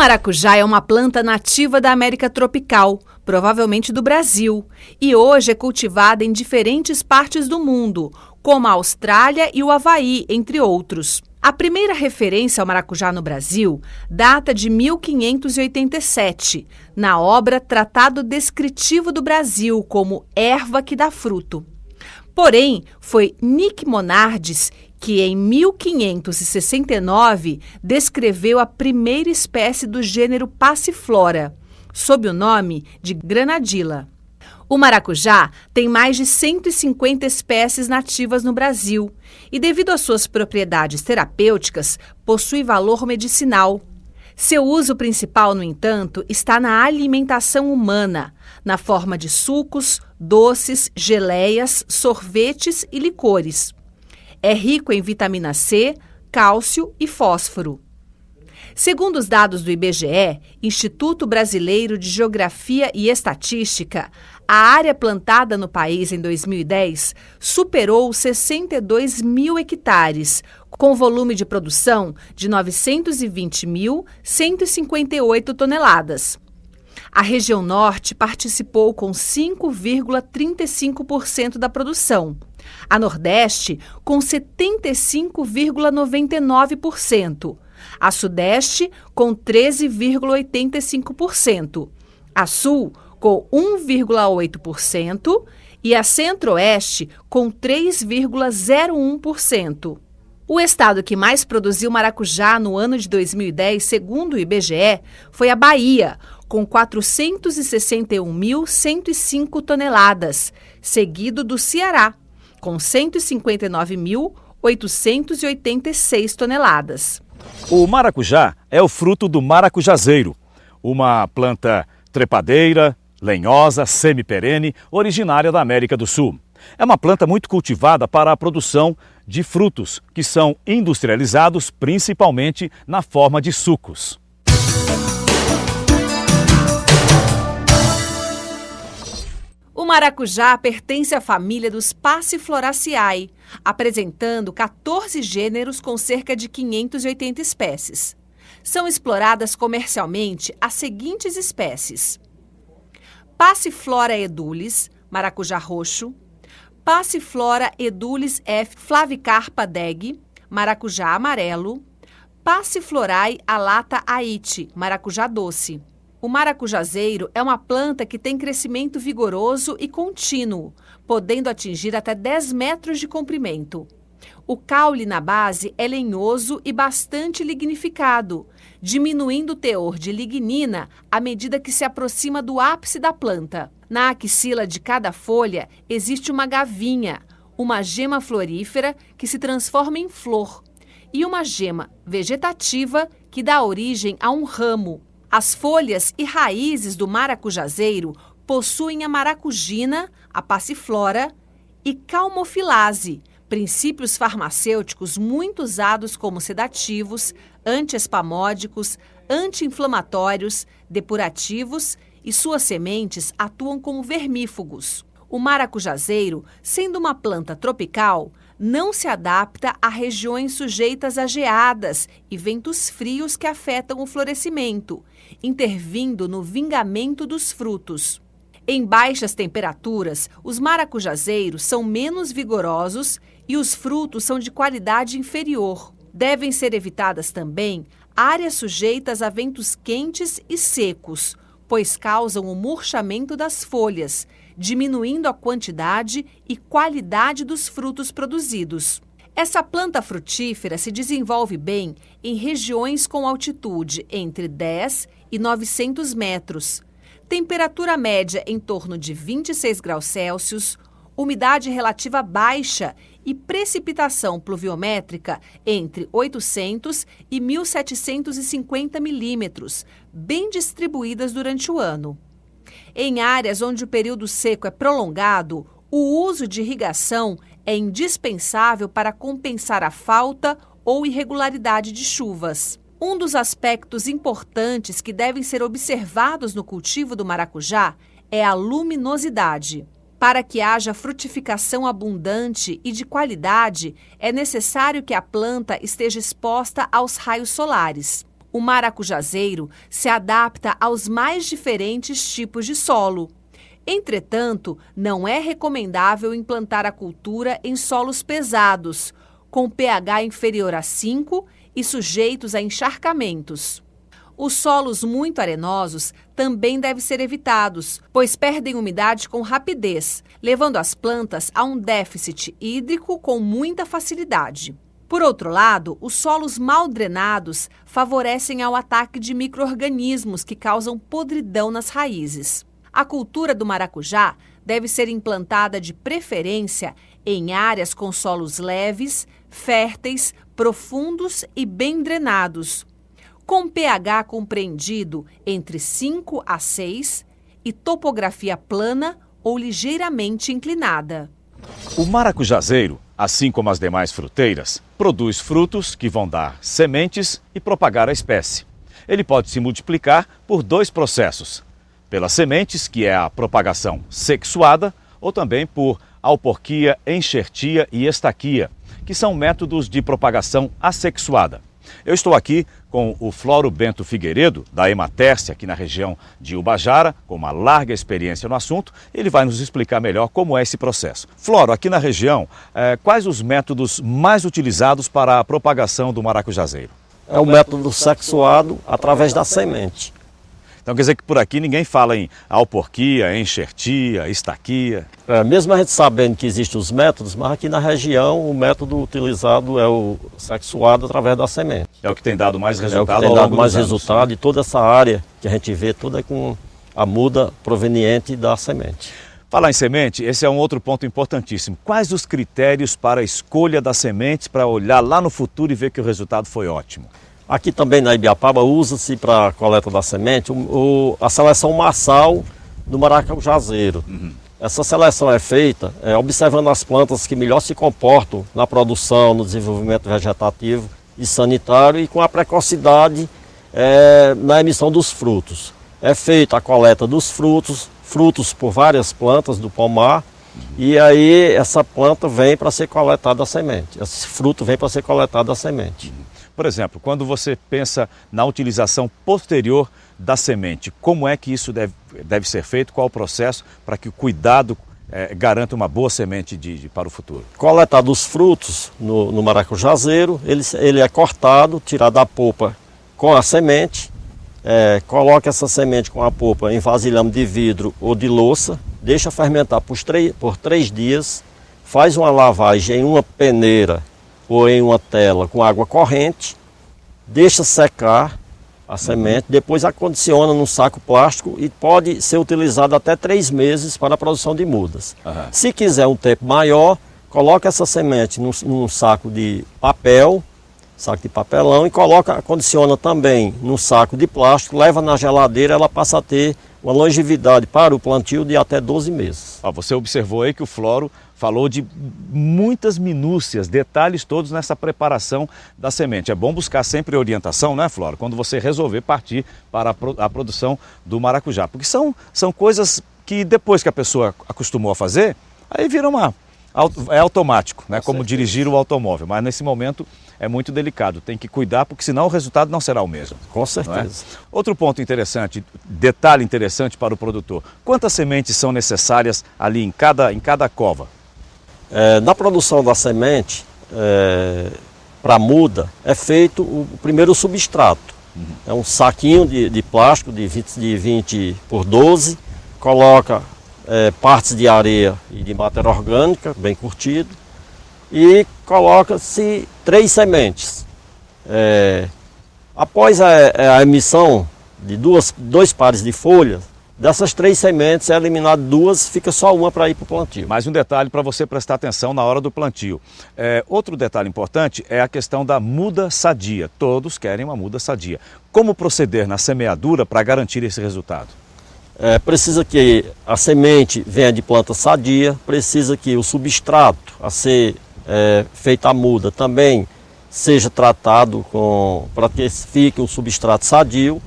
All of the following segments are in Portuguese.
maracujá é uma planta nativa da América tropical, provavelmente do Brasil, e hoje é cultivada em diferentes partes do mundo, como a Austrália e o Havaí, entre outros. A primeira referência ao maracujá no Brasil data de 1587, na obra Tratado Descritivo do Brasil como erva que dá fruto. Porém, foi Nick Monardes que, em 1569, descreveu a primeira espécie do gênero Passiflora, sob o nome de Granadilla. O maracujá tem mais de 150 espécies nativas no Brasil e, devido às suas propriedades terapêuticas, possui valor medicinal. Seu uso principal, no entanto, está na alimentação humana, na forma de sucos, doces, geleias, sorvetes e licores. É rico em vitamina C, cálcio e fósforo. Segundo os dados do IBGE, Instituto Brasileiro de Geografia e Estatística, a área plantada no país em 2010 superou 62 mil hectares, com volume de produção de 920.158 toneladas. A região norte participou com 5,35% da produção, a nordeste com 75,99%, a sudeste com 13,85%, a sul com 1,8% e a centro-oeste com 3,01%. O estado que mais produziu maracujá no ano de 2010, segundo o IBGE, foi a Bahia, com 461.105 toneladas, seguido do Ceará, com 159.886 toneladas. O maracujá é o fruto do maracujazeiro, uma planta trepadeira, lenhosa, semiperene, originária da América do Sul. É uma planta muito cultivada para a produção de frutos, que são industrializados principalmente na forma de sucos. O maracujá pertence à família dos Passifloraceae, apresentando 14 gêneros com cerca de 580 espécies. São exploradas comercialmente as seguintes espécies: Passiflora edulis, maracujá roxo; Passiflora edulis F. flavicarpa Deg, maracujá amarelo; Passiflorae alata Haiti, maracujá doce. O maracujazeiro é uma planta que tem crescimento vigoroso e contínuo, podendo atingir até 10 metros de comprimento. O caule na base é lenhoso e bastante lignificado, diminuindo o teor de lignina à medida que se aproxima do ápice da planta. Na axila de cada folha existe uma gavinha, uma gema florífera que se transforma em flor, e uma gema vegetativa que dá origem a um ramo. As folhas e raízes do maracujazeiro possuem a maracugina, a passiflora e calmofilase, princípios farmacêuticos muito usados como sedativos, antiespamódicos, anti-inflamatórios, depurativos, e suas sementes atuam como vermífugos. O maracujazeiro, sendo uma planta tropical, não se adapta a regiões sujeitas a geadas e ventos frios que afetam o florescimento, intervindo no vingamento dos frutos. Em baixas temperaturas, os maracujazeiros são menos vigorosos e os frutos são de qualidade inferior. Devem ser evitadas também áreas sujeitas a ventos quentes e secos, pois causam o murchamento das folhas, diminuindo a quantidade e qualidade dos frutos produzidos. Essa planta frutífera se desenvolve bem em regiões com altitude entre 10 e 900 metros, temperatura média em torno de 26 graus Celsius, umidade relativa baixa e precipitação pluviométrica entre 800 e 1.750 milímetros, bem distribuídas durante o ano. Em áreas onde o período seco é prolongado, o uso de irrigação é indispensável para compensar a falta ou irregularidade de chuvas. Um dos aspectos importantes que devem ser observados no cultivo do maracujá é a luminosidade. Para que haja frutificação abundante e de qualidade, é necessário que a planta esteja exposta aos raios solares. O maracujazeiro se adapta aos mais diferentes tipos de solo. Entretanto, não é recomendável implantar a cultura em solos pesados, com pH inferior a 5 e sujeitos a encharcamentos. Os solos muito arenosos também devem ser evitados, pois perdem umidade com rapidez, levando as plantas a um déficit hídrico com muita facilidade. Por outro lado, os solos mal drenados favorecem ao ataque de micro-organismos que causam podridão nas raízes. A cultura do maracujá deve ser implantada de preferência em áreas com solos leves, férteis, profundos e bem drenados, com pH compreendido entre 5 a 6 e topografia plana ou ligeiramente inclinada. O maracujazeiro, assim como as demais fruteiras, produz frutos que vão dar sementes e propagar a espécie. Ele pode se multiplicar por 2 processos: pelas sementes, que é a propagação sexuada, ou também por auporquia, enxertia e estaquia, que são métodos de propagação assexuada. Eu estou aqui com o Floro Bento Figueiredo, da Ematerce, aqui na região de Ubajara, com uma larga experiência no assunto. Ele vai nos explicar melhor como é esse processo. Floro, aqui na região, quais os métodos mais utilizados para a propagação do maracujazeiro? É o método sexuado através da semente. Então quer dizer que por aqui ninguém fala em auporquia, enxertia, estaquia? Mesmo a gente sabendo que existem os métodos, mas aqui na região o método utilizado é o sexuado através da semente. É o que tem dado mais É o resultado que ao tem longo dado mais dos anos. resultado, e toda essa área que a gente vê toda é com a muda proveniente da semente. Falar em semente, esse é um outro ponto importantíssimo. Quais os critérios para a escolha das sementes, para olhar lá no futuro e ver que o resultado foi ótimo? Aqui também na Ibiapaba usa-se para a coleta da semente a seleção massal do maracujazeiro. Essa seleção é feita observando as plantas que melhor se comportam na produção, no desenvolvimento vegetativo e sanitário, e com a precocidade na emissão dos frutos. É feita a coleta dos frutos por várias plantas do pomar, e aí essa planta vem para ser coletada a semente. Esse fruto vem para ser coletado a semente. Por exemplo, quando você pensa na utilização posterior da semente, como é que isso deve ser feito? Qual o processo para que o cuidado garanta uma boa semente para o futuro? Coletado os frutos no maracujazeiro, ele é cortado, tirado a polpa com a semente, coloca essa semente com a polpa em vasilhame de vidro ou de louça, deixa fermentar por 3 dias, faz uma lavagem em uma peneira ou em uma tela com água corrente, deixa secar a semente, depois acondiciona num saco plástico e pode ser utilizado até 3 meses para a produção de mudas. Se quiser um tempo maior, coloca essa semente num saco de papelão, e acondiciona também num saco de plástico, leva na geladeira, ela passa a ter uma longevidade para o plantio de até 12 meses. Você observou aí que o Floro falou de muitas minúcias, detalhes todos nessa preparação da semente. É bom buscar sempre orientação, né, Floro, quando você resolver partir para a produção do maracujá. Porque são coisas que depois que a pessoa acostumou a fazer, aí vira é automático, né, como dirigir o automóvel. Mas nesse momento é muito delicado, tem que cuidar, porque senão o resultado não será o mesmo. Com certeza. Outro ponto interessante, detalhe interessante para o produtor: quantas sementes são necessárias ali em cada cova? Na produção da semente, para muda, é feito o primeiro substrato. É um saquinho de plástico de 20 por 12, coloca partes de areia e de matéria orgânica, bem curtido, e coloca-se 3 sementes. Após a emissão de 2 pares de folhas, dessas 3 sementes é eliminado 2, fica só uma para ir para o plantio. Mais um detalhe para você prestar atenção na hora do plantio. Outro detalhe importante é a questão da muda sadia. Todos querem uma muda sadia. Como proceder na semeadura para garantir esse resultado? Precisa que a semente venha de planta sadia, precisa que o substrato a ser feita a muda também seja tratado para que fique um substrato sadio.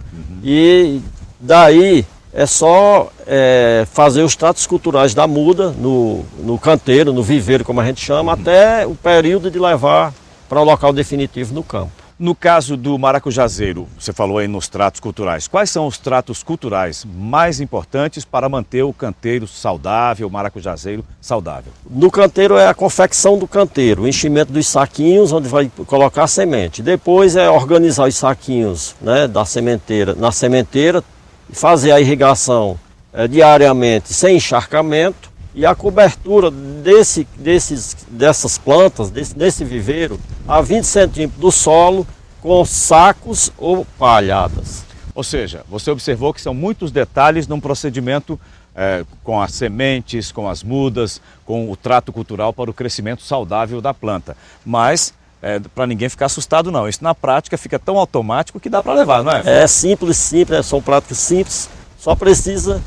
E daí é só fazer os tratos culturais da muda no canteiro, no viveiro, como a gente chama, até o período de levar para o local definitivo no campo. No caso do maracujazeiro, você falou aí nos tratos culturais. Quais são os tratos culturais mais importantes para manter o canteiro saudável, o maracujazeiro saudável? No canteiro é a confecção do canteiro, o enchimento dos saquinhos onde vai colocar a semente. Depois é organizar os saquinhos, né, na sementeira, fazer a irrigação diariamente sem encharcamento e a cobertura dessas plantas, desse viveiro, a 20 centímetros do solo com sacos ou palhadas. Ou seja, você observou que são muitos detalhes num procedimento com as sementes, com as mudas, com o trato cultural para o crescimento saudável da planta. Mas, para ninguém ficar assustado não, isso na prática fica tão automático que dá para levar, não é? É simples, são práticas simples, só precisa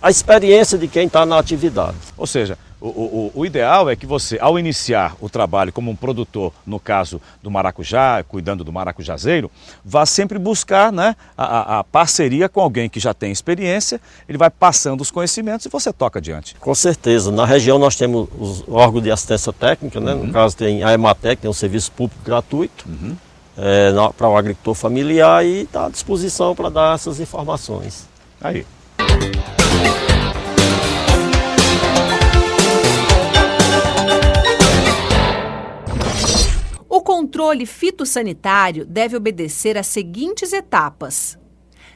a experiência de quem está na atividade. Ou seja, o ideal é que você, ao iniciar o trabalho como um produtor, no caso do maracujá, cuidando do maracujazeiro, vá sempre buscar, né, a parceria com alguém que já tem experiência, ele vai passando os conhecimentos e você toca adiante. Com certeza. Na região nós temos os órgãos de assistência técnica, né? No caso tem a Ematec, tem um serviço público gratuito para o agricultor familiar e está à disposição para dar essas informações. Aí. O controle fitossanitário deve obedecer às seguintes etapas.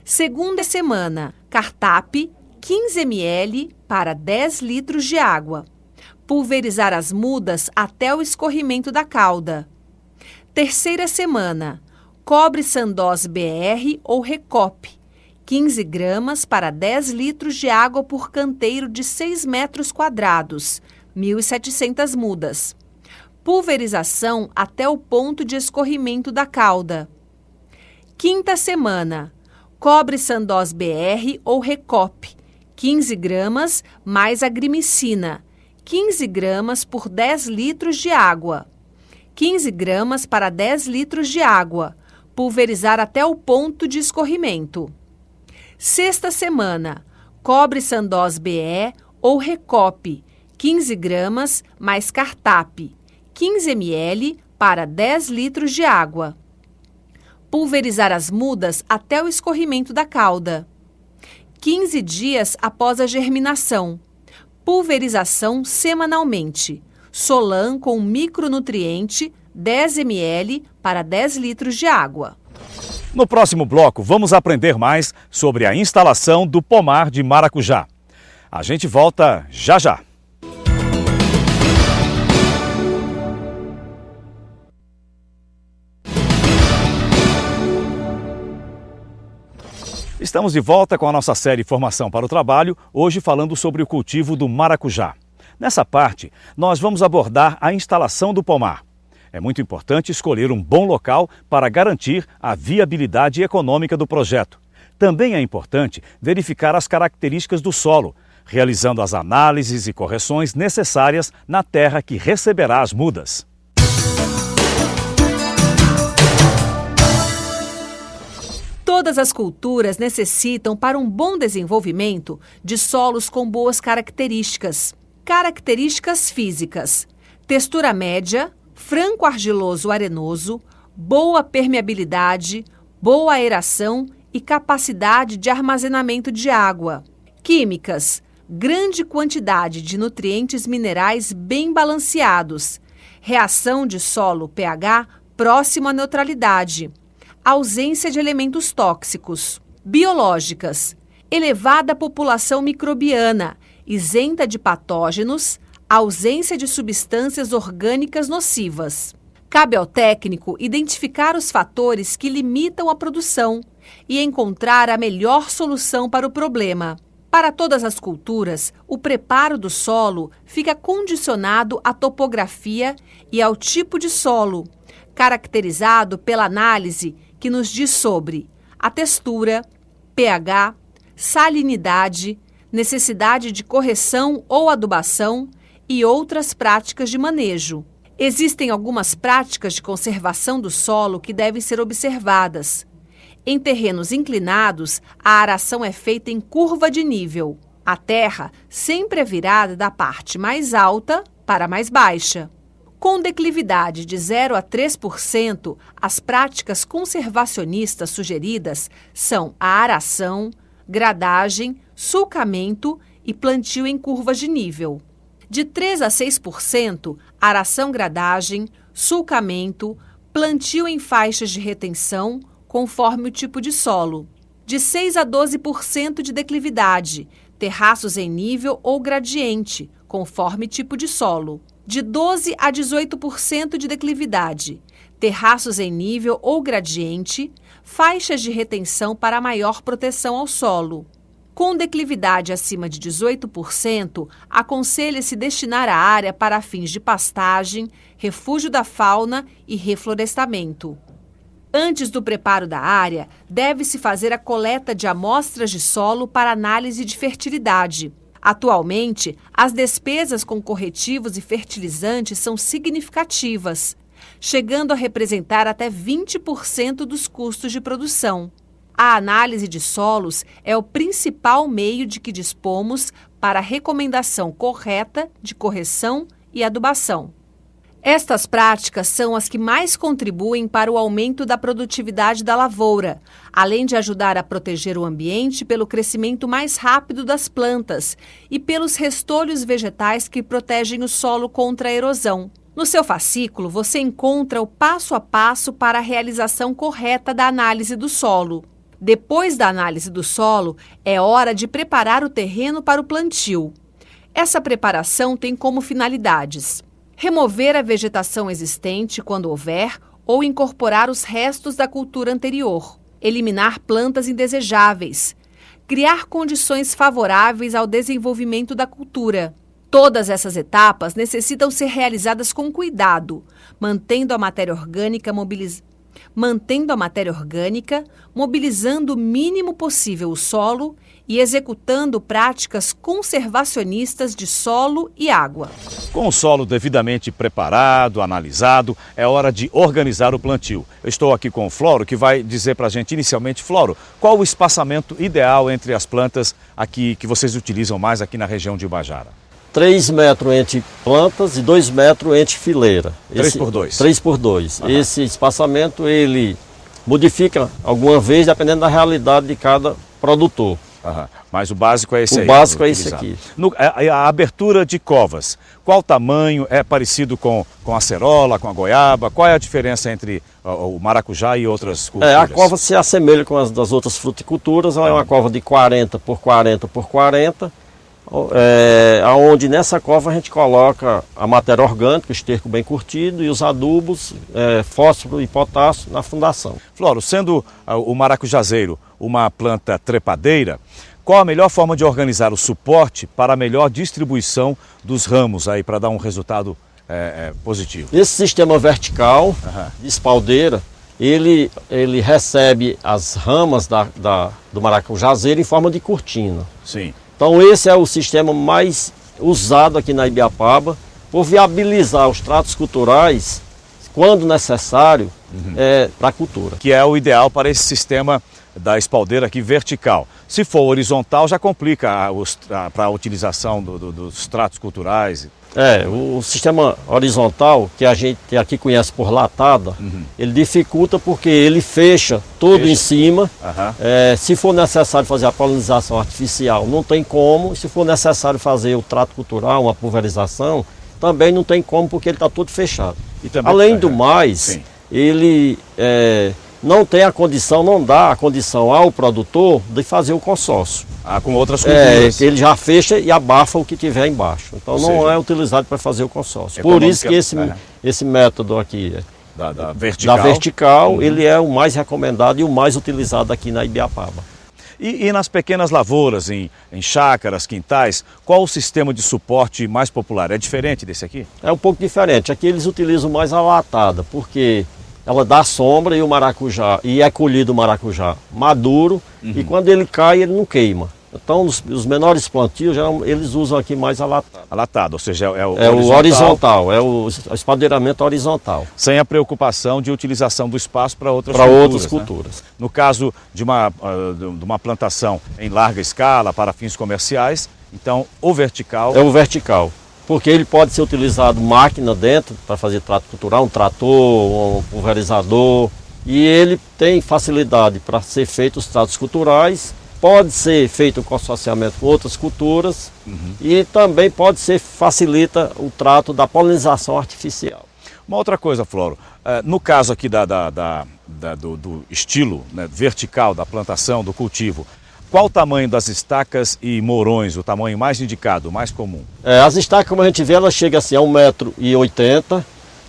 Segunda semana, cartape 15 ml para 10 litros de água. Pulverizar as mudas até o escorrimento da cauda. Terceira semana, cobre Sandoz BR ou Recope, 15 gramas para 10 litros de água por canteiro de 6 metros quadrados, 1.700 mudas. Pulverização até o ponto de escorrimento da cauda. Quinta semana, cobre Sandoz BR ou Recope, 15 gramas mais agrimicina, 15 gramas por 10 litros de água. 15 gramas para 10 litros de água, pulverizar até o ponto de escorrimento. Sexta semana, cobre Sandoz BE ou Recope, 15 gramas mais cartape, 15 ml para 10 litros de água. Pulverizar as mudas até o escorrimento da cauda. 15 dias após a germinação. Pulverização semanalmente. Solan com micronutriente, 10 ml para 10 litros de água. No próximo bloco, vamos aprender mais sobre a instalação do pomar de maracujá. A gente volta já já. Estamos de volta com a nossa série Formação para o Trabalho, hoje falando sobre o cultivo do maracujá. Nessa parte, nós vamos abordar a instalação do pomar. É muito importante escolher um bom local para garantir a viabilidade econômica do projeto. Também é importante verificar as características do solo, realizando as análises e correções necessárias na terra que receberá as mudas. Todas as culturas necessitam, para um bom desenvolvimento, de solos com boas características. Características físicas: textura média, franco argiloso arenoso, boa permeabilidade, boa aeração e capacidade de armazenamento de água. Químicas: grande quantidade de nutrientes minerais bem balanceados, reação de solo pH próximo à neutralidade, ausência de elementos tóxicos. Biológicas: elevada população microbiana, isenta de patógenos, ausência de substâncias orgânicas nocivas. Cabe ao técnico identificar os fatores que limitam a produção e encontrar a melhor solução para o problema. Para todas as culturas, o preparo do solo fica condicionado à topografia e ao tipo de solo, caracterizado pela análise que nos diz sobre a textura, pH, salinidade, necessidade de correção ou adubação e outras práticas de manejo. Existem algumas práticas de conservação do solo que devem ser observadas. Em terrenos inclinados, a aração é feita em curva de nível. A terra sempre é virada da parte mais alta para a mais baixa. Com declividade de 0 a 3%, as práticas conservacionistas sugeridas são a aração, gradagem, sulcamento e plantio em curvas de nível. De 3 a 6%, aração-gradagem, sulcamento, plantio em faixas de retenção, conforme o tipo de solo. De 6 a 12% de declividade, terraços em nível ou gradiente, conforme tipo de solo. De 12 a 18% de declividade, terraços em nível ou gradiente, faixas de retenção para maior proteção ao solo. Com declividade acima de 18%, aconselha-se destinar a área para fins de pastagem, refúgio da fauna e reflorestamento. Antes do preparo da área, deve-se fazer a coleta de amostras de solo para análise de fertilidade. Atualmente, as despesas com corretivos e fertilizantes são significativas, chegando a representar até 20% dos custos de produção. A análise de solos é o principal meio de que dispomos para a recomendação correta de correção e adubação. Estas práticas são as que mais contribuem para o aumento da produtividade da lavoura, além de ajudar a proteger o ambiente pelo crescimento mais rápido das plantas e pelos restolhos vegetais que protegem o solo contra a erosão. No seu fascículo, você encontra o passo a passo para a realização correta da análise do solo. Depois da análise do solo, é hora de preparar o terreno para o plantio. Essa preparação tem como finalidades: remover a vegetação existente quando houver ou incorporar os restos da cultura anterior, eliminar plantas indesejáveis, criar condições favoráveis ao desenvolvimento da cultura. Todas essas etapas necessitam ser realizadas com cuidado, mantendo a matéria orgânica mobilizando o mínimo possível o solo e executando práticas conservacionistas de solo e água. Com o solo devidamente preparado, analisado, é hora de organizar o plantio. Eu estou aqui com o Floro, que vai dizer para a gente inicialmente, Floro, qual o espaçamento ideal entre as plantas aqui que vocês utilizam mais aqui na região de Ubajara? 3 metros entre plantas e 2 metros entre fileira. 3 por 2? 3 por 2. Uhum. Esse espaçamento ele modifica alguma vez dependendo da realidade de cada produtor. Uhum. Mas o básico é esse aí. O básico é esse aqui. A abertura de covas, qual tamanho? É parecido com a acerola, com a goiaba? Qual é a diferença entre o maracujá e outras culturas? A cova se assemelha com as das outras fruticulturas. Ela é uma cova de 40 por 40 por 40. Onde nessa cova a gente coloca a matéria orgânica, o esterco bem curtido e os adubos, fósforo e potássio na fundação. Floro, sendo o maracujazeiro uma planta trepadeira, qual a melhor forma de organizar o suporte para a melhor distribuição dos ramos aí, para dar um resultado positivo? Esse sistema vertical de espaldeira, ele recebe as ramas do maracujazeiro em forma de cortina. Sim. Então esse é o sistema mais usado aqui na Ibiapaba, por viabilizar os tratos culturais, quando necessário, para a cultura. Que é o ideal para esse sistema da espaldeira aqui vertical. Se for horizontal, já complica para a utilização dos tratos culturais. O sistema horizontal, que a gente aqui conhece por latada, ele dificulta porque ele fecha tudo em cima. Se for necessário fazer a polinização artificial, não tem como. Se for necessário fazer o trato cultural, uma pulverização, também não tem como, porque ele está todo fechado. Além do mais, ele não tem a condição, não dá a condição ao produtor de fazer o consórcio. Com outras culturas. Ele já fecha e abafa o que tiver embaixo. Então não é utilizado para fazer o consórcio. Por isso que esse método aqui da vertical, ele é o mais recomendado e o mais utilizado aqui na Ibiapaba. E nas pequenas lavouras, em chácaras, quintais, qual o sistema de suporte mais popular? É diferente desse aqui? É um pouco diferente. Aqui eles utilizam mais a latada, porque ela dá sombra e o maracujá, e é colhido o maracujá maduro, e quando ele cai, ele não queima. Então, os menores plantios, eles usam aqui mais a latada. A latada, ou seja, é o horizontal, é o espaldeiramento horizontal. Sem a preocupação de utilização do espaço para outras culturas. Né? No caso de uma plantação em larga escala, para fins comerciais, então o vertical... É o vertical. porque ele pode ser utilizado máquina dentro para fazer trato cultural, um trator, um pulverizador, e ele tem facilidade para ser feito os tratos culturais, pode ser feito com associamento com outras culturas e também facilita o trato da polinização artificial. Uma outra coisa, Floro, no caso aqui do estilo, né, vertical da plantação, do cultivo, qual o tamanho das estacas e mourões, o tamanho mais indicado, mais comum? As estacas, como a gente vê, ela chega assim a 1,80 m,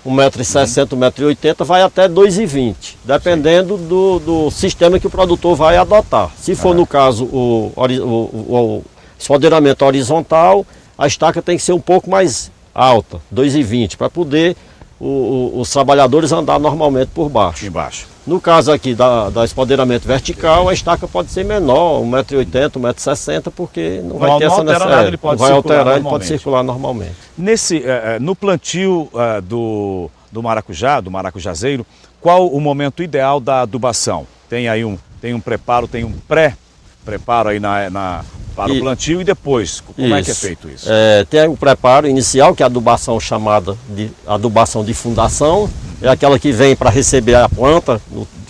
1,60 m, 1,80 m, vai até 2,20 m, dependendo do sistema que o produtor vai adotar. Se for no caso o esfoderamento horizontal, a estaca tem que ser um pouco mais alta, 2,20 m, para poder os trabalhadores andar normalmente por baixo. Embaixo. No caso aqui da espoderamento vertical, a estaca pode ser menor, 1,80 m, 1,60 m, porque não vai ter essa necessidade. Ele pode circular normalmente. No plantio do maracujá, do maracujazeiro, qual o momento ideal da adubação? Tem aí um preparo, tem um pré-preparo aí para o plantio e depois, como é que é feito isso? Tem o preparo inicial, que é a adubação chamada de adubação de fundação, é aquela que vem para receber a planta,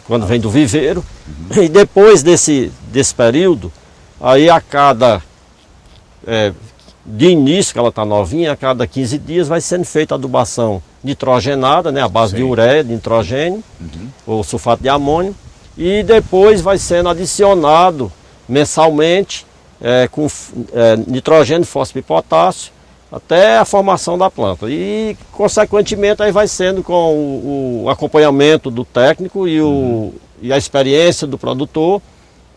quando vem do viveiro, e depois desse período, aí de início, que ela está novinha, a cada 15 dias vai sendo feita a adubação nitrogenada, né, a base de ureia, de nitrogênio, ou sulfato de amônio, e depois vai sendo adicionado mensalmente com nitrogênio, fósforo e potássio, até a formação da planta. E, consequentemente, aí vai sendo com o acompanhamento do técnico e a experiência do produtor,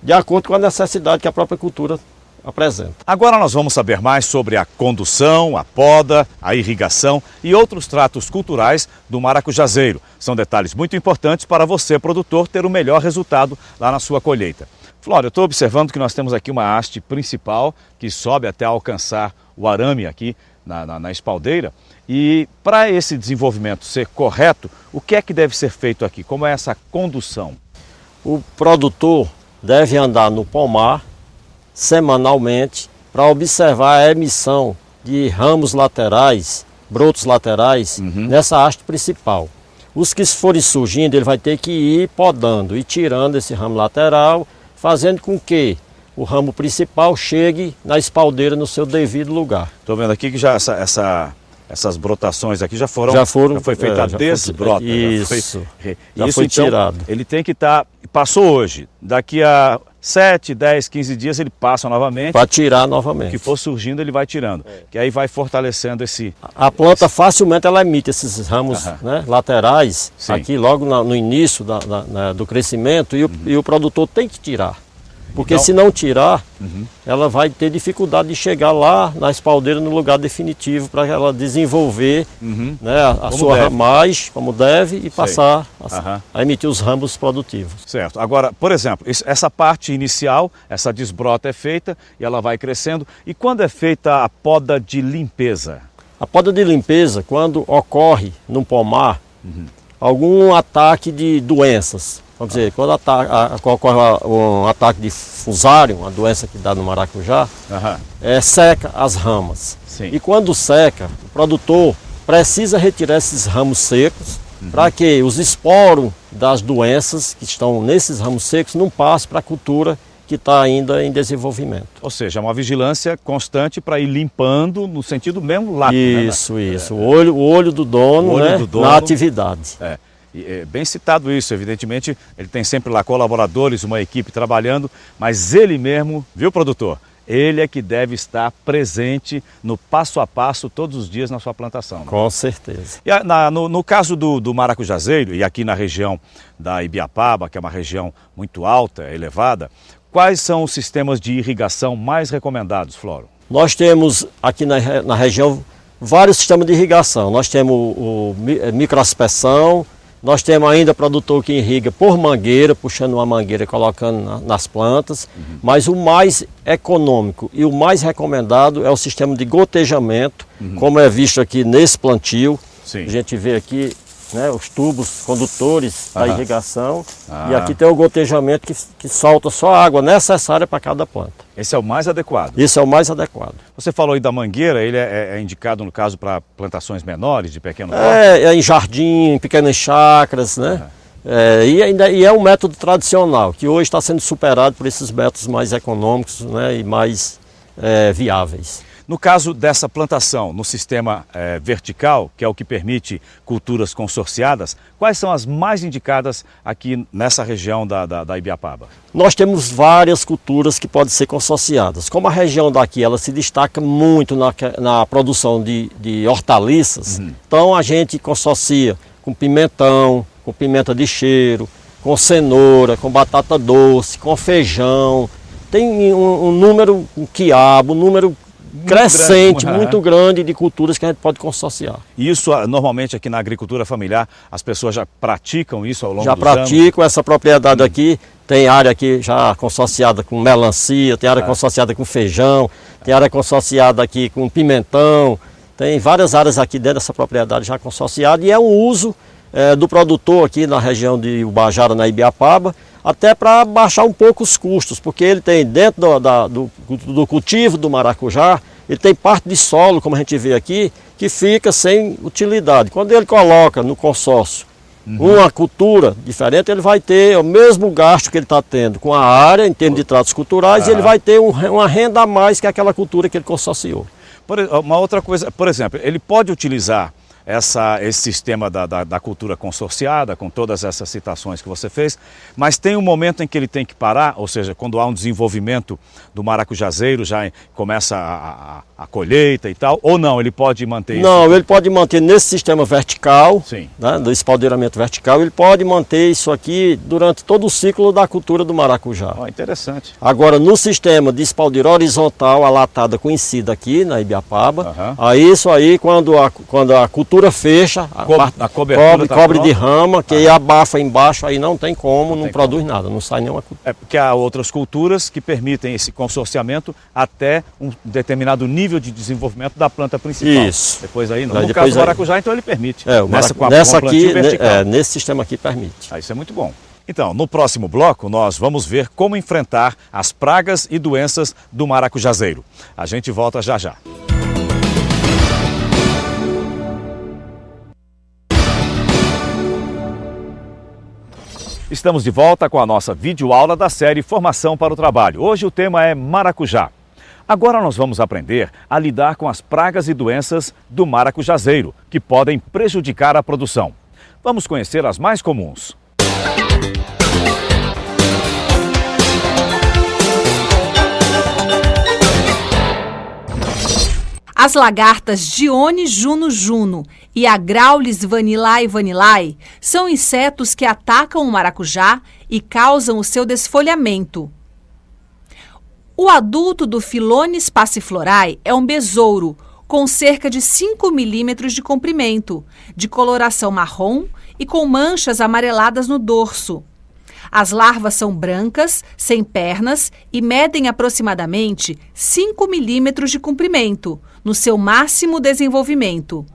de acordo com a necessidade que a própria cultura apresenta. Agora nós vamos saber mais sobre a condução, a poda, a irrigação e outros tratos culturais do maracujazeiro. São detalhes muito importantes para você, produtor, ter o melhor resultado lá na sua colheita. Flora, eu estou observando que nós temos aqui uma haste principal que sobe até alcançar o arame aqui na espaldeira. E para esse desenvolvimento ser correto, o que é que deve ser feito aqui? Como é essa condução? O produtor deve andar no pomar semanalmente para observar a emissão de ramos laterais, brotos laterais, nessa haste principal. Os que forem surgindo, ele vai ter que ir podando e tirando esse ramo lateral, fazendo com que o ramo principal chegue na espaldeira no seu devido lugar. Estou vendo aqui que já essas brotações aqui já foi feita a desbrota. Isso, já foi tirado. Ele tem que estar, passou hoje, daqui a 7, 10, 15 dias ele passa novamente. Para tirar novamente. O que for surgindo ele vai tirando, que aí vai fortalecendo esse... A planta facilmente ela emite esses ramos, né, laterais, aqui logo no início do crescimento, e o produtor tem que tirar. Porque então, se não tirar, ela vai ter dificuldade de chegar lá na espaldeira no lugar definitivo para ela desenvolver né, a sua ramagem como deve e passar a emitir os ramos produtivos. Certo. Agora, por exemplo, essa parte inicial, essa desbrota é feita e ela vai crescendo. E quando é feita a poda de limpeza? A poda de limpeza, quando ocorre no pomar algum ataque de doenças. Vamos dizer, quando ocorre um ataque de fusário, uma doença que dá no maracujá, seca as ramas. Sim. E quando seca, o produtor precisa retirar esses ramos secos para que os esporos das doenças que estão nesses ramos secos não passem para a cultura que está ainda em desenvolvimento. Ou seja, é uma vigilância constante para ir limpando no sentido mesmo látigo. Isso, isso. O olho do dono, na atividade. É bem citado isso, evidentemente, ele tem sempre lá colaboradores, uma equipe trabalhando, mas ele mesmo, viu, produtor? Ele é que deve estar presente no passo a passo todos os dias na sua plantação. Né? Com certeza. E no caso do maracujazeiro, e aqui na região da Ibiapaba, que é uma região muito alta, elevada, quais são os sistemas de irrigação mais recomendados, Floro? Nós temos aqui na região vários sistemas de irrigação. Nós temos o microaspersão. Nós temos ainda produtor que irriga por mangueira, puxando uma mangueira e colocando nas plantas, mas o mais econômico e o mais recomendado é o sistema de gotejamento, como é visto aqui nesse plantio. Sim. A gente vê aqui né, os tubos condutores da Aham. irrigação. Ah. E aqui tem o gotejamento que solta só a água necessária para cada planta. Esse é o mais adequado. Isso é o mais adequado. Você falou aí da mangueira, ele é indicado, no caso, para plantações menores, de pequeno porte? É em jardim, em pequenas chácaras, né? E é um método tradicional, que hoje está sendo superado por esses métodos mais econômicos, né, e mais viáveis. No caso dessa plantação no sistema vertical, que é o que permite culturas consorciadas, quais são as mais indicadas aqui nessa região da Ibiapaba? Nós temos várias culturas que podem ser consorciadas. Como a região daqui ela se destaca muito na produção de hortaliças, então a gente consorcia com pimentão, com pimenta de cheiro, com cenoura, com batata doce, com feijão. Tem um número, um quiabo, um número crescente, muito grande de culturas que a gente pode consorciar. E isso, normalmente, aqui na agricultura familiar, as pessoas já praticam isso ao longo já dos anos? Já praticam essa propriedade aqui. Tem área aqui já consorciada com melancia, tem área consorciada com feijão, tem área consorciada aqui com pimentão. Tem várias áreas aqui dentro dessa propriedade já consorciada, e é um uso do produtor aqui na região de Ubajara, na Ibiapaba, até para baixar um pouco os custos, porque ele tem dentro do cultivo do maracujá, ele tem parte de solo, como a gente vê aqui, que fica sem utilidade. Quando ele coloca no consórcio uma cultura diferente, ele vai ter o mesmo gasto que ele está tendo com a área, em termos de tratos culturais, e ele vai ter uma renda a mais que aquela cultura que ele consorciou. Uma outra coisa, por exemplo, ele pode utilizar esse sistema da cultura consorciada, com todas essas citações que você fez, mas tem um momento em que ele tem que parar, ou seja, quando há um desenvolvimento do maracujazeiro, já começa a colheita e tal, ou não, ele pode manter isso? Não, ele pode manter nesse sistema vertical, sim, né, do espaldeiramento vertical, ele pode manter isso aqui durante todo o ciclo da cultura do maracujá. Interessante. Agora, no sistema de espaldeira horizontal, alatada conhecida aqui na Ibiapaba, aí isso aí, quando a cultura fecha, a cobertura cobre de rama, que aí abafa embaixo, aí não tem como, não produz nada, não sai nenhuma cultura. É porque há outras culturas que permitem esse consorciamento até um determinado nível de desenvolvimento da planta principal. Isso. Depois aí não. No caso do maracujá, então ele permite. Nessa aqui, nesse sistema aqui permite. Isso é muito bom. Então, no próximo bloco, nós vamos ver como enfrentar as pragas e doenças do maracujazeiro. A gente volta já já. Estamos de volta com a nossa videoaula da série Formação para o Trabalho. Hoje o tema é maracujá. Agora nós vamos aprender a lidar com as pragas e doenças do maracujazeiro, que podem prejudicar a produção. Vamos conhecer as mais comuns. As lagartas Dione Juno Juno e a Graulis vanillae vanillae são insetos que atacam o maracujá e causam o seu desfolhamento. O adulto do Phyllonis passiflorae é um besouro com cerca de 5 milímetros de comprimento, de coloração marrom e com manchas amareladas no dorso. As larvas são brancas, sem pernas e medem aproximadamente 5 milímetros de comprimento, no seu máximo desenvolvimento.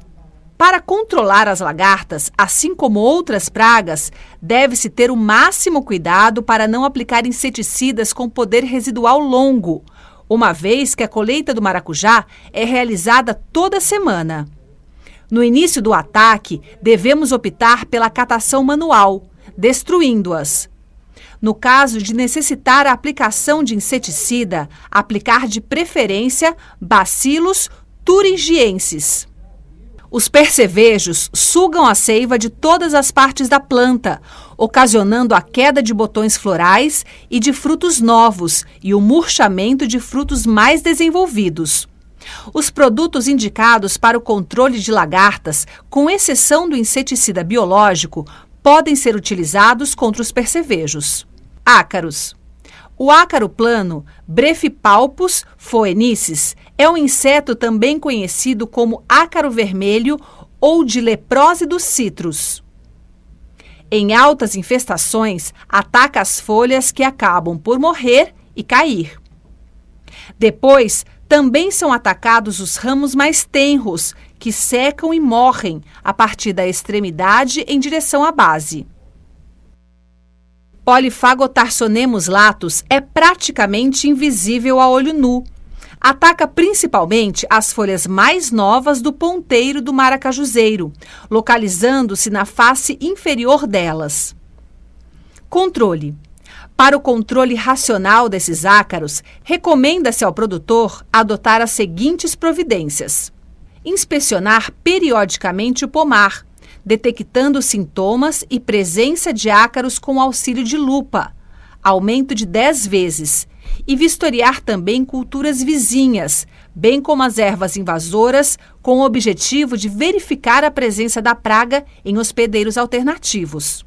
Para controlar as lagartas, assim como outras pragas, deve-se ter o máximo cuidado para não aplicar inseticidas com poder residual longo, uma vez que a colheita do maracujá é realizada toda semana. No início do ataque, devemos optar pela catação manual, destruindo-as. No caso de necessitar a aplicação de inseticida, aplicar de preferência Bacillus thuringiensis. Os percevejos sugam a seiva de todas as partes da planta, ocasionando a queda de botões florais e de frutos novos e o murchamento de frutos mais desenvolvidos. Os produtos indicados para o controle de lagartas, com exceção do inseticida biológico, podem ser utilizados contra os percevejos. Ácaros. O ácaro plano, Brephipalpus phoenicis, é um inseto também conhecido como ácaro vermelho ou de leprose dos citros. Em altas infestações, ataca as folhas que acabam por morrer e cair. Depois, Também são atacados os ramos mais tenros, que secam e morrem a partir da extremidade em direção à base. Polyphagotarsonemus latus é praticamente invisível a olho nu. Ataca principalmente as folhas mais novas do ponteiro do maracajuzeiro, localizando-se na face inferior delas. Controle. Para o controle racional desses ácaros, recomenda-se ao produtor adotar as seguintes providências: inspecionar periodicamente o pomar, detectando sintomas e presença de ácaros com auxílio de lupa, aumento de 10 vezes, e vistoriar também culturas vizinhas, bem como as ervas invasoras, com o objetivo de verificar a presença da praga em hospedeiros alternativos.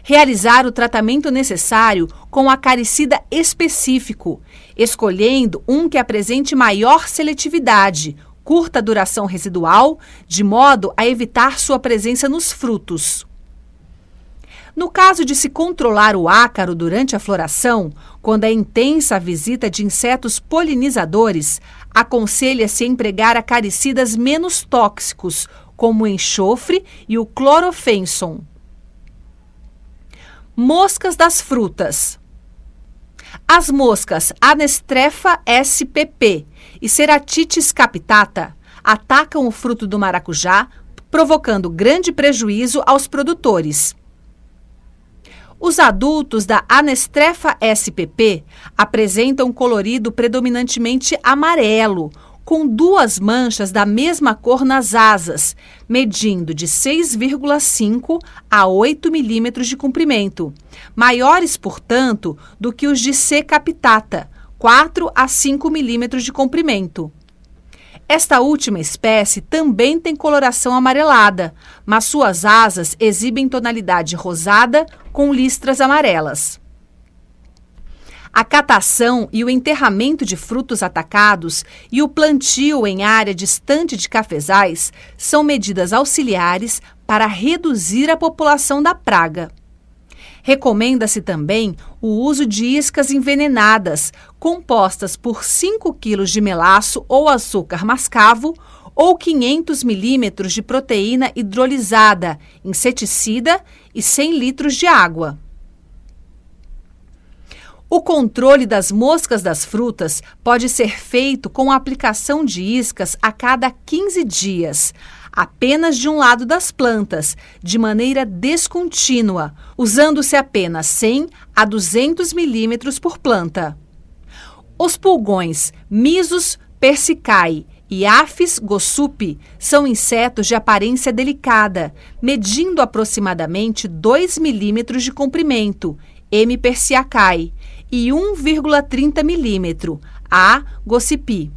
Realizar o tratamento necessário com acaricida específico, escolhendo um que apresente maior seletividade, curta duração residual, de modo a evitar sua presença nos frutos. No caso de se controlar o ácaro durante a floração, quando é intensa a visita de insetos polinizadores, aconselha-se empregar acaricidas menos tóxicos, como o enxofre e o clorofenson. Moscas das frutas. As moscas Anestrefa spp e Ceratitis capitata atacam o fruto do maracujá, provocando grande prejuízo aos produtores. Os adultos da Anestrefa spp apresentam colorido predominantemente amarelo, com 2 manchas da mesma cor nas asas, medindo de 6,5 a 8 milímetros de comprimento, maiores, portanto, do que os de C. capitata, 4 a 5 milímetros de comprimento. Esta última espécie também tem coloração amarelada, mas suas asas exibem tonalidade rosada com listras amarelas. A catação e o enterramento de frutos atacados e o plantio em área distante de cafezais são medidas auxiliares para reduzir a população da praga. Recomenda-se também o uso de iscas envenenadas, compostas por 5 kg de melaço ou açúcar mascavo ou 500 milímetros de proteína hidrolisada, inseticida e 100 litros de água. O controle das moscas das frutas pode ser feito com a aplicação de iscas a cada 15 dias, apenas de um lado das plantas, de maneira descontínua, usando-se apenas 100 a 200 milímetros por planta. Os pulgões Myzus persicae e Apis gossupi são insetos de aparência delicada, medindo aproximadamente 2 milímetros de comprimento, M. persicae, e 1,30 milímetro, A. gossypi.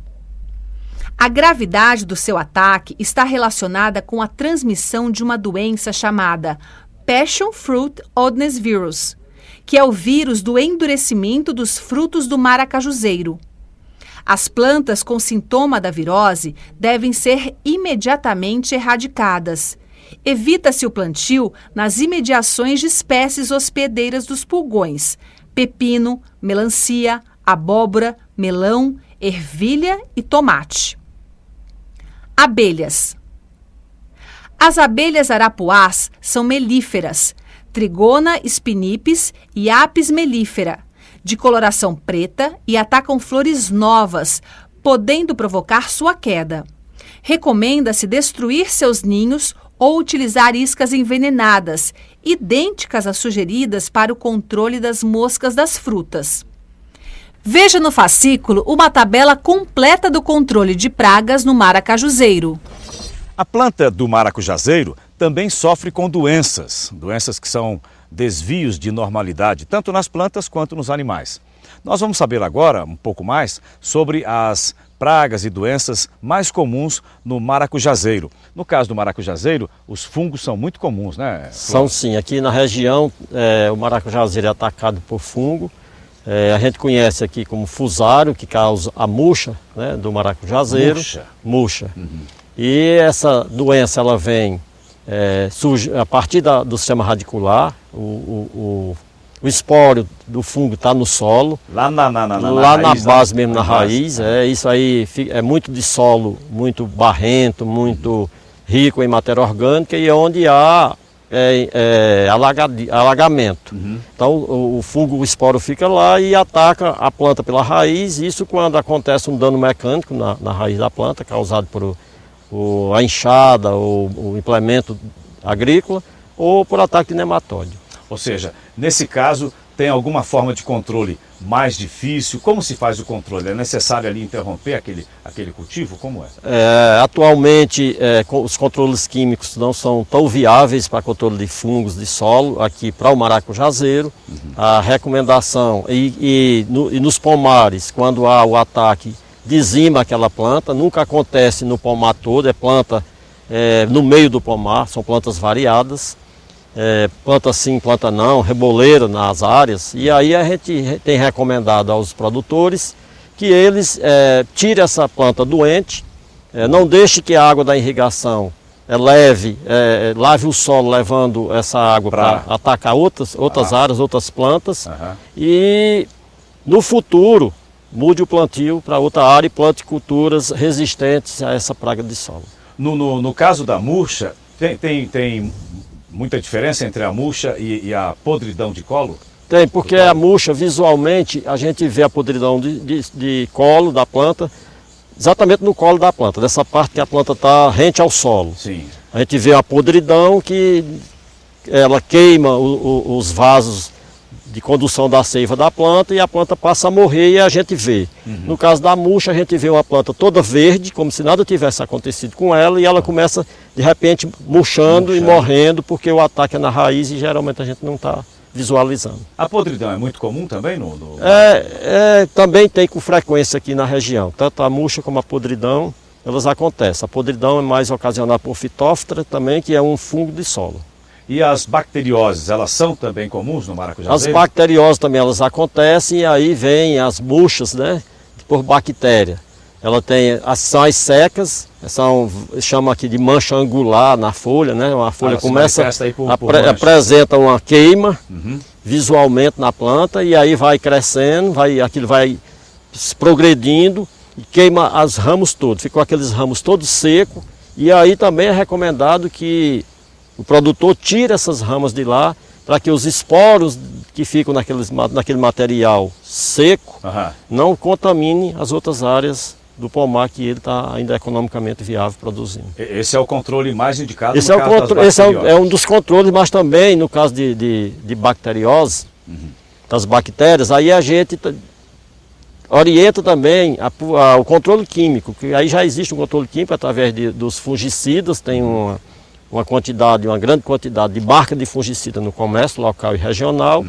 A gravidade do seu ataque está relacionada com a transmissão de uma doença chamada Passion Fruit Oddness Virus, que é o vírus do endurecimento dos frutos do maracajuzeiro. As plantas com sintoma da virose devem ser imediatamente erradicadas. Evita-se o plantio nas imediações de espécies hospedeiras dos pulgões, pepino, melancia, abóbora, melão, ervilha e tomate. Abelhas. As abelhas arapuás são melíferas, Trigona spinipes e Apis mellifera, de coloração preta e atacam flores novas, podendo provocar sua queda. Recomenda-se destruir seus ninhos ou utilizar iscas envenenadas, idênticas às sugeridas para o controle das moscas das frutas. Veja no fascículo uma tabela completa do controle de pragas no maracajuzeiro. A planta do maracujazeiro também sofre com doenças que são desvios de normalidade, tanto nas plantas quanto nos animais. Nós vamos saber agora um pouco mais sobre as pragas e doenças mais comuns no maracujazeiro. No caso do maracujazeiro, os fungos são muito comuns, né? São sim. Aqui na região, o maracujazeiro é atacado por fungo. A gente conhece aqui como fusário, que causa a murcha, né, do maracujazeiro. Murcha. Uhum. E essa doença ela vem surge a partir do sistema radicular. O o esporo do fungo está no solo, lá na raiz, base mesmo, na raiz. Isso aí é muito de solo, muito barrento, muito rico em matéria orgânica e onde há alagamento. Então o fungo, o esporo fica lá e ataca a planta pela raiz. Isso quando acontece um dano mecânico na raiz da planta, causado por a enxada ou o implemento agrícola, ou por ataque de nematóide. Ou seja, nesse caso, tem alguma forma de controle mais difícil? Como se faz o controle? É necessário ali interromper aquele cultivo? Como é? Atualmente, os controles químicos não são tão viáveis para controle de fungos de solo aqui para o maracujazeiro. A recomendação, e nos pomares, quando há o ataque, dizima aquela planta. Nunca acontece no pomar todo, é planta no meio do pomar, são plantas variadas. Planta sim, planta não, reboleira nas áreas. E aí a gente tem recomendado aos produtores que eles tirem essa planta doente, não deixe que a água da irrigação lave o solo, levando essa água para atacar outras áreas, outras plantas. E no futuro mude o plantio para outra área e plante culturas resistentes a essa praga de solo. No caso da murcha, tem muita diferença entre a murcha e a podridão de colo? Tem, porque a murcha, visualmente, a gente vê a podridão de colo da planta, exatamente no colo da planta, dessa parte que a planta está rente ao solo. Sim. A gente vê a podridão que ela queima os vasos de condução da seiva da planta e a planta passa a morrer e a gente vê. No caso da murcha, a gente vê uma planta toda verde, como se nada tivesse acontecido com ela, e ela começa, de repente, murchando e morrendo, porque o ataque é na raiz e geralmente a gente não está visualizando. A podridão é muito comum também? Também tem com frequência aqui na região. Tanto a murcha como a podridão, elas acontecem. A podridão é mais ocasionada por fitóftora também, que é um fungo de solo. E as bacterioses, elas são também comuns no maracujazeiro? As bacterioses também elas acontecem e aí vem as murchas, né, por bactéria. Ela tem as secas, chama aqui de mancha angular na folha, né? Uma folha começa apresenta uma queima visualmente na planta e aí vai crescendo, aquilo vai progredindo e queima os ramos todos. Ficam aqueles ramos todos secos e aí também é recomendado que o produtor tira essas ramas de lá para que os esporos que ficam naquele material seco não contaminem as outras áreas do pomar que ele está ainda economicamente viável produzindo. Esse é o controle mais indicado esse é um dos controles, mas também no caso de bacteriose, das bactérias, aí a gente orienta também o controle químico, que aí já existe um controle químico através dos fungicidas, tem uma grande quantidade de marca de fungicida no comércio local e regional.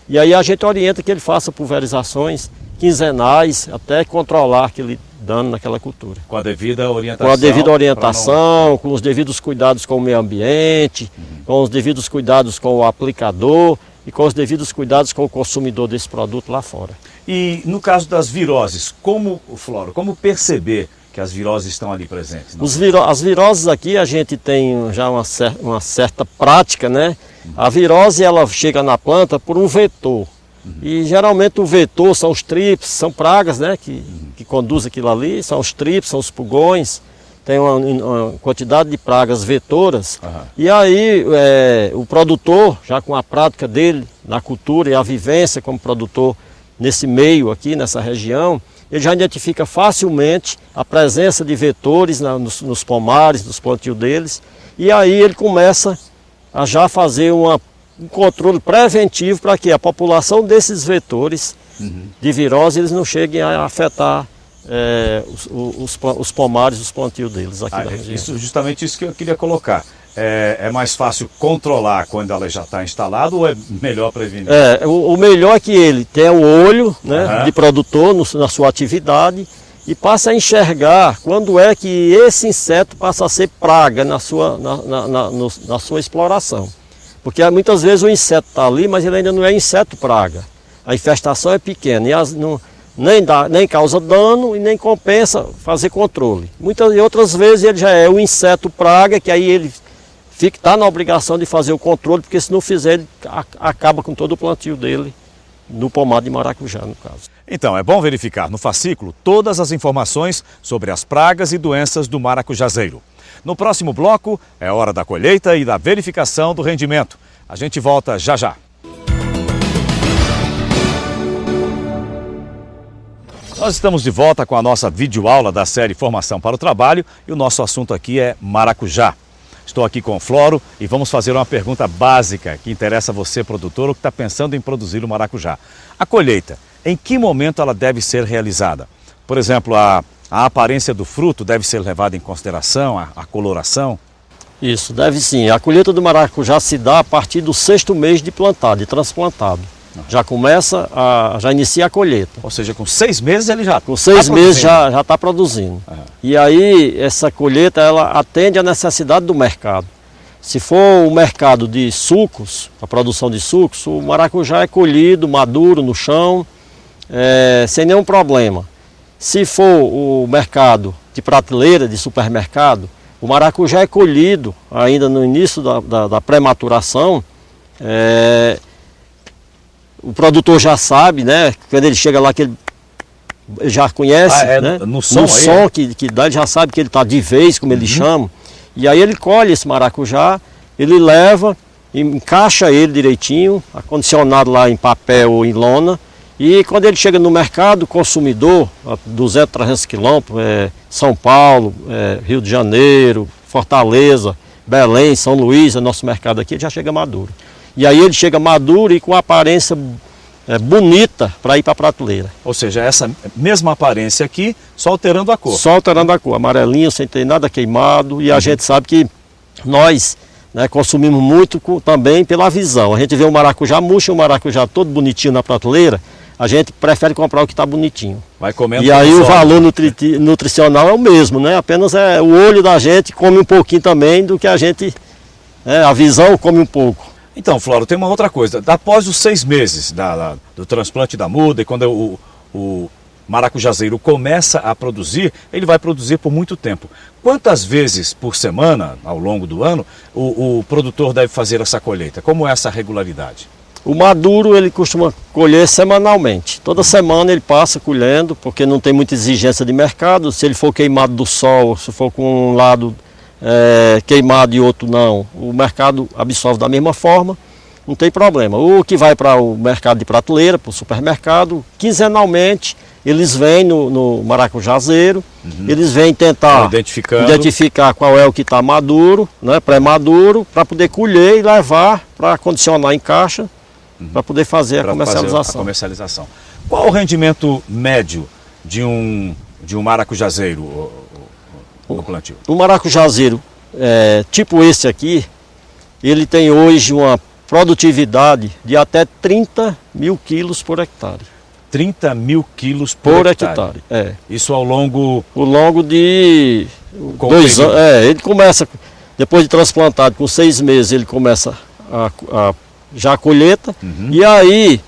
E aí a gente orienta que ele faça pulverizações quinzenais até controlar aquele dano naquela cultura. Com a devida orientação. Com a devida orientação, com os devidos cuidados com o meio ambiente, com os devidos cuidados com o aplicador e com os devidos cuidados com o consumidor desse produto lá fora. E no caso das viroses, como perceber que as viroses estão ali presentes? As viroses aqui a gente tem já uma certa prática, né? A virose ela chega na planta por um vetor. E geralmente o vetor são os trips, são pragas, né? Que conduzem aquilo ali, são os trips, são os pulgões. Tem uma quantidade de pragas vetoras. E aí o produtor, já com a prática dele na cultura e a vivência como produtor nesse meio aqui, nessa região, ele já identifica facilmente a presença de vetores nos pomares, nos plantios deles, e aí ele começa a já fazer um controle preventivo para que a população desses vetores de virose eles não cheguem a afetar os pomares, os plantios deles aqui da região. Justamente isso que eu queria colocar. É mais fácil controlar quando ela já está instalada ou é melhor prevenir? O melhor é que ele tenha o olho, né, de produtor na sua atividade e passe a enxergar quando é que esse inseto passa a ser praga na sua exploração. Porque muitas vezes o inseto está ali, mas ele ainda não é inseto praga. A infestação é pequena e nem causa dano e nem compensa fazer controle. Outras vezes ele já é o inseto praga, que aí ele está na obrigação de fazer o controle, porque se não fizer, ele acaba com todo o plantio dele no pomar de maracujá, no caso. Então, é bom verificar no fascículo todas as informações sobre as pragas e doenças do maracujazeiro. No próximo bloco, é hora da colheita e da verificação do rendimento. A gente volta já já. Nós estamos de volta com a nossa videoaula da série Formação para o Trabalho e o nosso assunto aqui é maracujá. Estou aqui com o Floro e vamos fazer uma pergunta básica que interessa a você, produtor, ou que está pensando em produzir o maracujá. A colheita, em que momento ela deve ser realizada? Por exemplo, a aparência do fruto deve ser levada em consideração, a coloração? Isso, deve sim. A colheita do maracujá se dá a partir do 6º mês de plantado, de transplantado. Já começa, já inicia a colheita. Ou seja, com 6 meses ele já com 6 meses já está produzindo. Uhum. E aí essa colheita ela atende à necessidade do mercado. Se for o mercado de sucos, a produção de sucos, o maracujá é colhido, maduro no chão, sem nenhum problema. Se for o mercado de prateleira, de supermercado, o maracujá é colhido ainda no início da pré-maturação. O produtor já sabe, né? Quando ele chega lá, que ele já conhece, né? No som que dá, ele já sabe que ele está de vez, como ele chama. E aí ele colhe esse maracujá, ele leva, encaixa ele direitinho, acondicionado lá em papel ou em lona. E quando ele chega no mercado, o consumidor, a 200, 300 quilômetros, São Paulo, Rio de Janeiro, Fortaleza, Belém, São Luís, é nosso mercado aqui, ele já chega maduro. E aí ele chega maduro e com aparência bonita para ir para a prateleira. Ou seja, essa mesma aparência aqui, só alterando a cor. Só alterando a cor, amarelinho, sem ter nada queimado. E a gente sabe que nós, né, consumimos muito também pela visão. A gente vê o maracujá, murcha o maracujá todo bonitinho na prateleira, a gente prefere comprar o que está bonitinho. Vai comendo. E aí o valor nutricional é o mesmo, né? Apenas o olho da gente come um pouquinho também do que a gente, a visão come um pouco. Então, Floro, tem uma outra coisa. Após os 6 meses do transplante da muda e quando o maracujazeiro começa a produzir, ele vai produzir por muito tempo. Quantas vezes por semana, ao longo do ano, o produtor deve fazer essa colheita? Como é essa regularidade? O maduro ele costuma colher semanalmente. Toda semana ele passa colhendo, porque não tem muita exigência de mercado. Se ele for queimado do sol, se for com um lado queimado e outro não, o mercado absorve da mesma forma, não tem problema. O que vai para o mercado de prateleira, para o supermercado, quinzenalmente eles vêm no maracujazeiro, eles vêm tentar identificar qual é o que está maduro, né, pré-maduro, para poder colher e levar para condicionar em caixa, para poder fazer a comercialização. Qual o rendimento médio de um maracujazeiro no plantio? O maracujazeiro, tipo esse aqui, ele tem hoje uma produtividade de até 30 mil quilos por hectare. 30 mil quilos por hectare. Isso ao longo de 2 anos. Ele começa, depois de transplantado, com 6 meses, ele começa já a colheita. E aí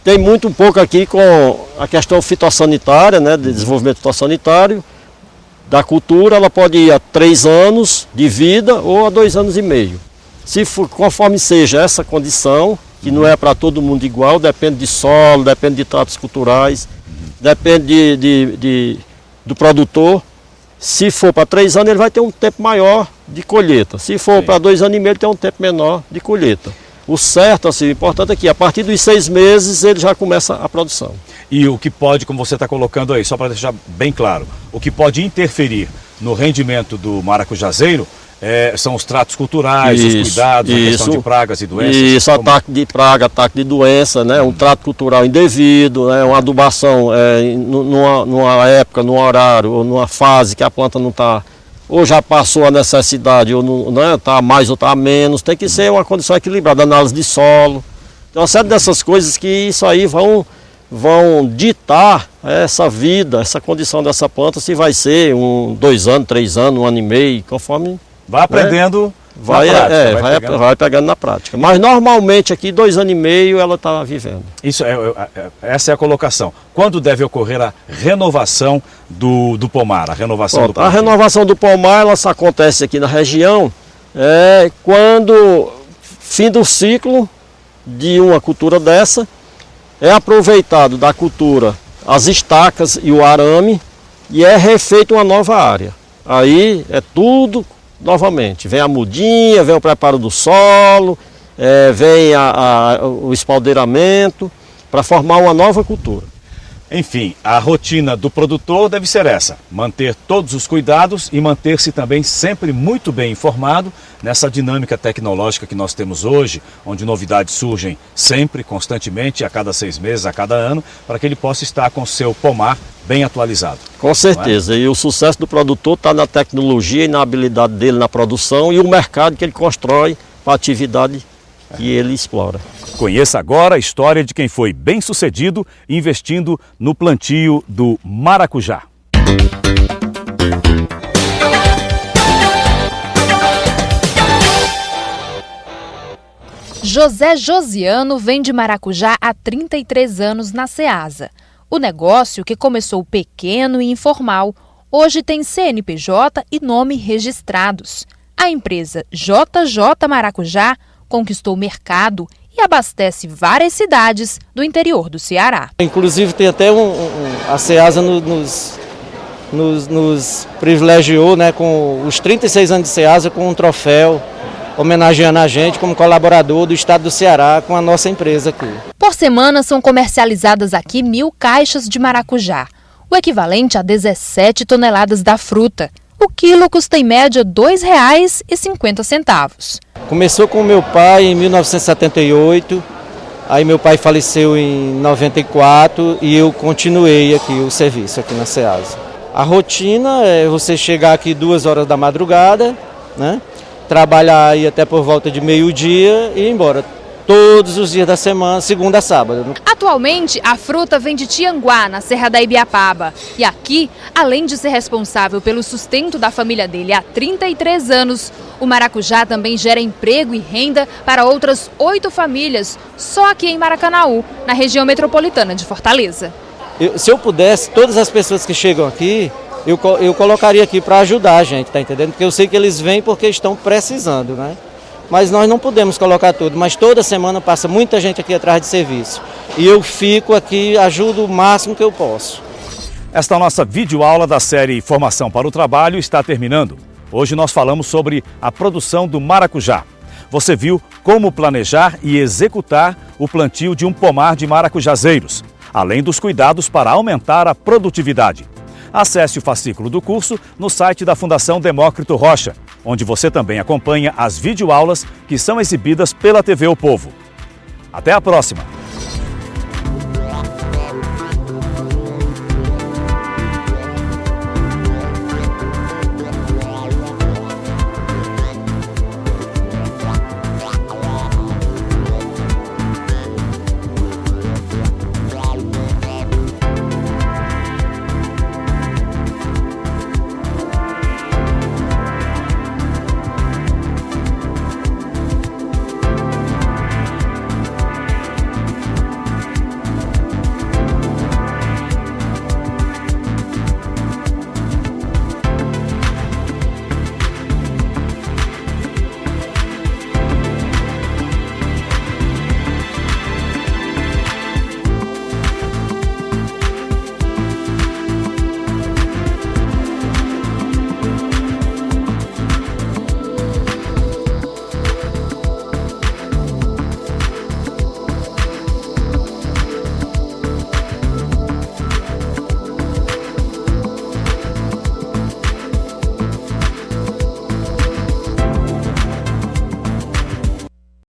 tem muito um pouco aqui com a questão fitossanitária, né, de desenvolvimento fitossanitário da cultura. Ela pode ir a 3 anos de vida ou a 2 anos e meio. Se for, conforme seja essa condição, que não é para todo mundo igual, depende de solo, depende de tratos culturais, depende do produtor. Se for para 3 anos, ele vai ter um tempo maior de colheita. Se for para 2 anos e meio, ele tem um tempo menor de colheita. O certo, assim, o importante é que a partir dos 6 meses ele já começa a produção. E o que pode, como você está colocando aí, só para deixar bem claro, o que pode interferir no rendimento do maracujazeiro são os tratos culturais, os cuidados, a questão de pragas e doenças. Isso, ataque de praga, ataque de doença, né? Um trato cultural indevido, né? Uma adubação numa época, num horário ou numa fase que a planta não está, ou já passou a necessidade, ou não está mais ou está menos. Tem que ser uma condição equilibrada, análise de solo. Então, uma série dessas coisas que isso aí vão ditar essa vida, essa condição dessa planta, se vai ser 2 anos, 3 anos, 1 ano e meio, conforme... Vai aprendendo, vai pegando na prática. Mas normalmente aqui 2 anos e meio ela está vivendo. Essa é a colocação. Quando deve ocorrer a renovação do pomar, a renovação do plantio? A renovação do pomar ela só acontece aqui na região Quando fim do ciclo de uma cultura dessa, é aproveitado da cultura as estacas e o arame e é refeito uma nova área. Aí é tudo novamente, vem a mudinha, vem o preparo do solo, vem o espaldeiramento para formar uma nova cultura. Enfim, a rotina do produtor deve ser essa: manter todos os cuidados e manter-se também sempre muito bem informado nessa dinâmica tecnológica que nós temos hoje, onde novidades surgem sempre, constantemente, a cada 6 meses, a cada ano, para que ele possa estar com o seu pomar bem atualizado. Com certeza, e o sucesso do produtor está na tecnologia e na habilidade dele na produção e o mercado que ele constrói para a atividade que ele explora. Conheça agora a história de quem foi bem-sucedido investindo no plantio do maracujá. José Josiano vende maracujá há 33 anos na Ceasa. O negócio, que começou pequeno e informal, hoje tem CNPJ e nome registrados. A empresa JJ Maracujá conquistou o mercado e abastece várias cidades do interior do Ceará. Inclusive tem até a Ceasa nos privilegiou, né, com os 36 anos de Ceasa com um troféu homenageando a gente como colaborador do estado do Ceará com a nossa empresa aqui. Por semana são comercializadas aqui 1.000 caixas de maracujá, o equivalente a 17 toneladas da fruta. O quilo custa em média R$ 2,50. Começou com meu pai em 1978, aí meu pai faleceu em 94 e eu continuei aqui o serviço aqui na Ceasa. A rotina é você chegar aqui 2 horas da madrugada, né? Trabalhar aí até por volta de meio-dia e ir embora. Todos os dias da semana, segunda a sábado. Atualmente, a fruta vem de Tianguá, na Serra da Ibiapaba. E aqui, além de ser responsável pelo sustento da família dele há 33 anos, o maracujá também gera emprego e renda para outras 8 famílias, só aqui em Maracanaú, na região metropolitana de Fortaleza. Se eu pudesse, todas as pessoas que chegam aqui, eu colocaria aqui para ajudar a gente, tá entendendo? Porque eu sei que eles vêm porque estão precisando, né? Mas nós não podemos colocar tudo, mas toda semana passa muita gente aqui atrás de serviço. E eu fico aqui, ajudo o máximo que eu posso. Esta nossa videoaula da série Formação para o Trabalho está terminando. Hoje nós falamos sobre a produção do maracujá. Você viu como planejar e executar o plantio de um pomar de maracujazeiros, além dos cuidados para aumentar a produtividade. Acesse o fascículo do curso no site da Fundação Demócrito Rocha, onde você também acompanha as videoaulas que são exibidas pela TV O Povo. Até a próxima!